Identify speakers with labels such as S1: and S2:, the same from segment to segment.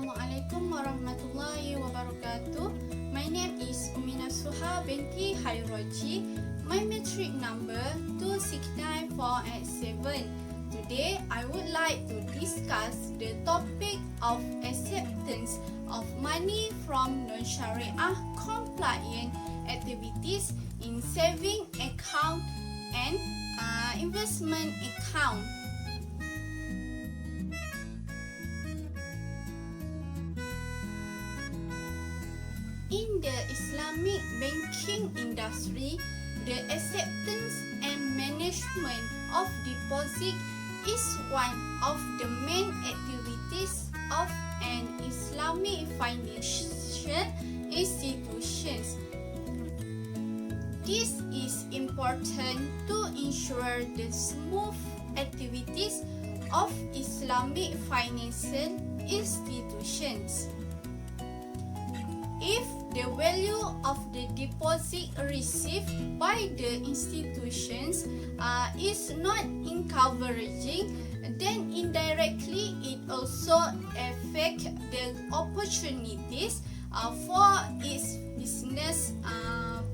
S1: Assalamualaikum warahmatullahi wabarakatuh. My name is Umi Nasuha binti Khairoji. My metric number 269487. Today, I would like to discuss the topic of acceptance of money from non-Sharia compliant activities in saving account and investment account. In the Islamic banking industry, the acceptance and management of deposit is one of the main activities of an Islamic financial institutions. This is important to ensure the smooth activities of Islamic financial institutions. If the value of the deposit received by the institutions is not encouraging, then indirectly it also affects the opportunities for its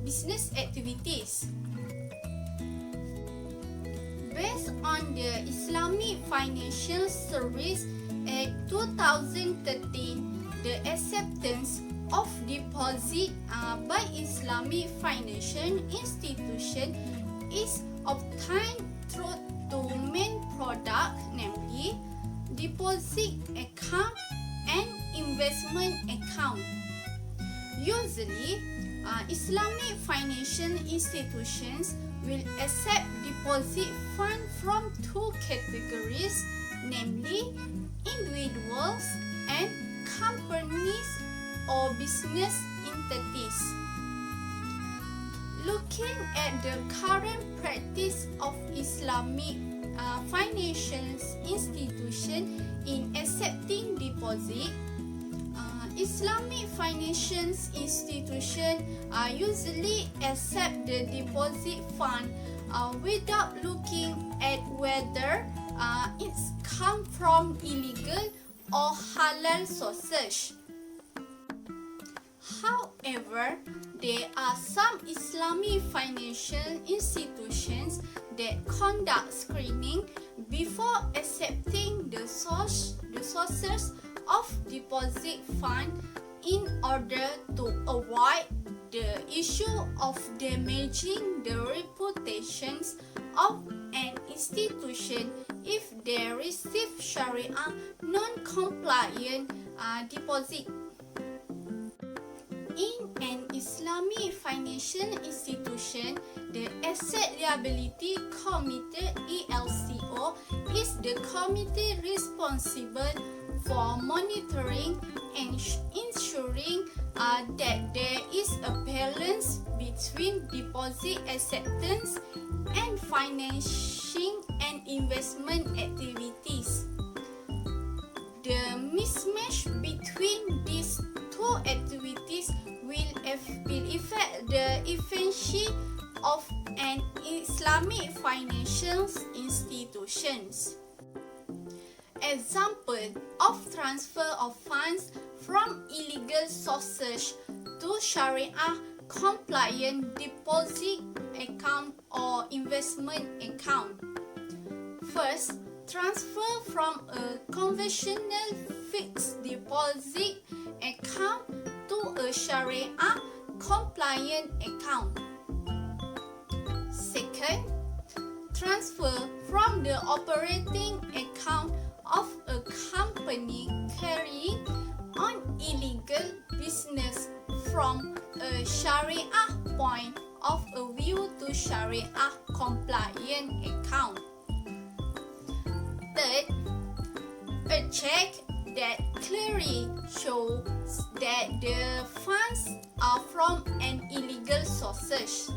S1: business activities. Based on the Islamic Financial Service Act 2013, the acceptance of deposit by Islamic financial institution is obtained through two main products, namely deposit account and investment account. Usually, Islamic financial institutions will accept deposit fund from two categories, namely individuals and companies or business entities. Looking at the current practice of Islamic financial institution in accepting deposit, Islamic financial institution usually accept the deposit fund without looking at whether it's come from illegal or halal sources. However, there are some Islamic financial institutions that conduct screening before accepting the sources of deposit fund in order to avoid the issue of damaging the reputations of an institution if they receive Sharia non-compliant deposit. In an Islamic financial institution, the Asset Liability Committee (ELCO) is the committee responsible for monitoring and ensuring that there is a balance between deposit acceptance and financing and investment activities. The mismatch between these two activities will affect the efficiency of an Islamic financial institutions. Example of transfer of funds from illegal sources to Sharia compliant deposit account or investment account. First, transfer from a conventional fixed deposit account to a Sharia compliant account. Second, transfer from the operating account of a company carrying on illegal business from a Sharia point of view to Sharia compliant account. Third, a check that clearly shows that the funds are from an illegal sources.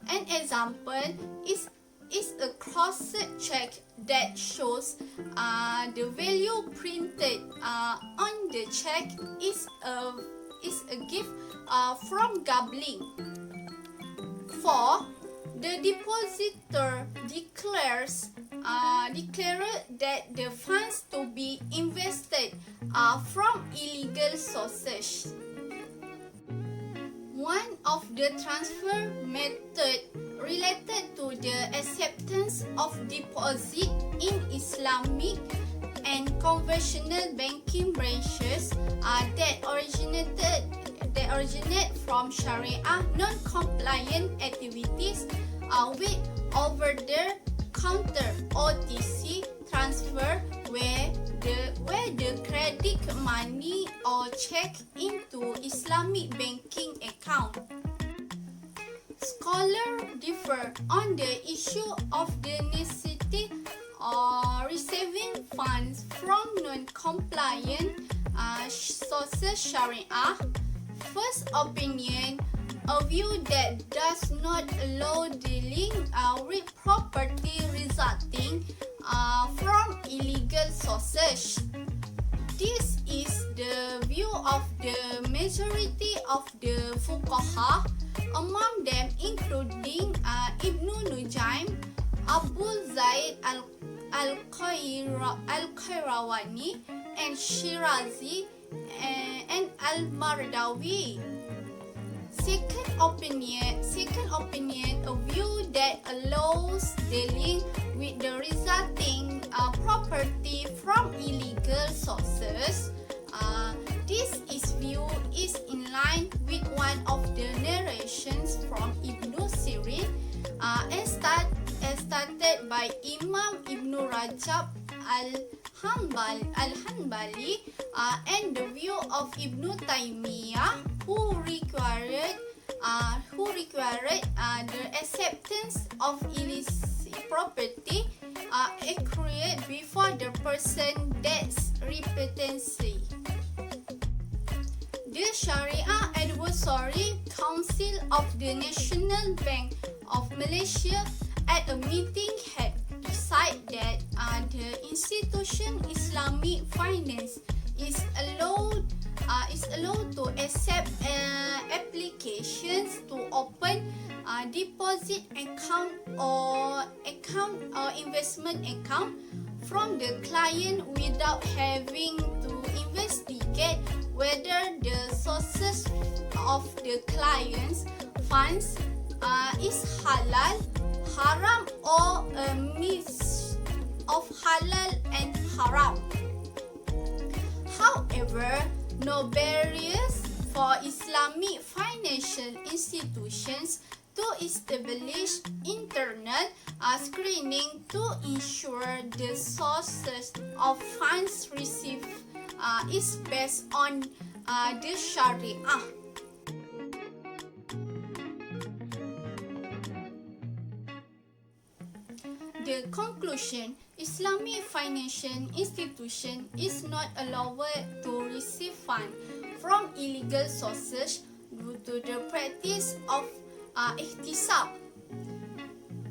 S1: An example is a crossed check that shows the value printed on the check is a gift from gambling. 4. The depositor declares that the funds to be invested from illegal sources. One of the transfer method related to the acceptance of deposit in Islamic and conventional banking branches that originate from Sharia non-compliant activities with over-the-counter OTC transfer where the credit money or check into Islamic banking account. Scholars differ on the issue of the necessity of receiving funds from non-compliant sources Sharia. First opinion, a view that does not allow dealing with property resulting from illegal sources. This is the view of the majority of the fuqaha, among them including Ibn Nujaym, Abu Zaid al-Khairawani, and Shirazi and al-Mardawi. Second opinion, a view that allows dealing with the resulting property from illegal sources. This view is in line with one of the narrations from Ibn Sirin as started by Imam Ibn Rajab al-Hanbali and the view of Ibn Taymiyyah who required the acceptance of illicit property accrued before the person debts repetency. The Sharia Advisory Council of the National Bank of Malaysia at a meeting had decided that the institution Islamic finance is allowed to accept applications to open deposit account or investment account from the client without having to investigate whether the sources of the client's funds is halal, haram, or a mix of halal and haram. However, no barriers for Islamic financial institutions to establish internal screening to ensure the sources of funds received is based on the Sharia. The conclusion: Islamic financial institution is not allowed to receive funds from illegal sources due to the practice of ihtisab.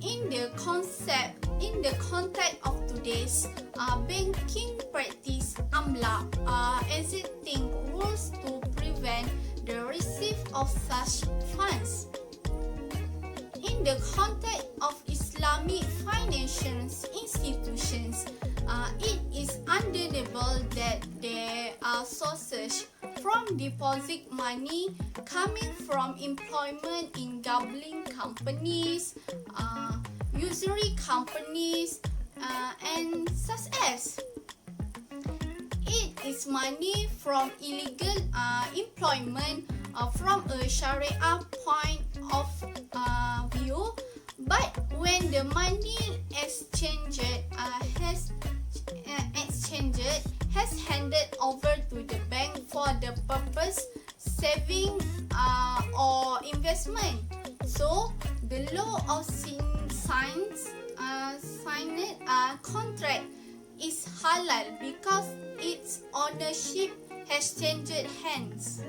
S1: In the context of today's banking practice, AMLA existing rules to prevent the receipt of such funds. In the context of Islamic financial institutions, it is undeniable that there are sources from deposit money coming from employment in gambling companies, usury companies, and such as. It is money from illegal employment from a Sharia point of view, but when the money exchanged has handed over to the bank for the purpose saving or investment. So the law of signed contract is halal because its ownership has changed hands.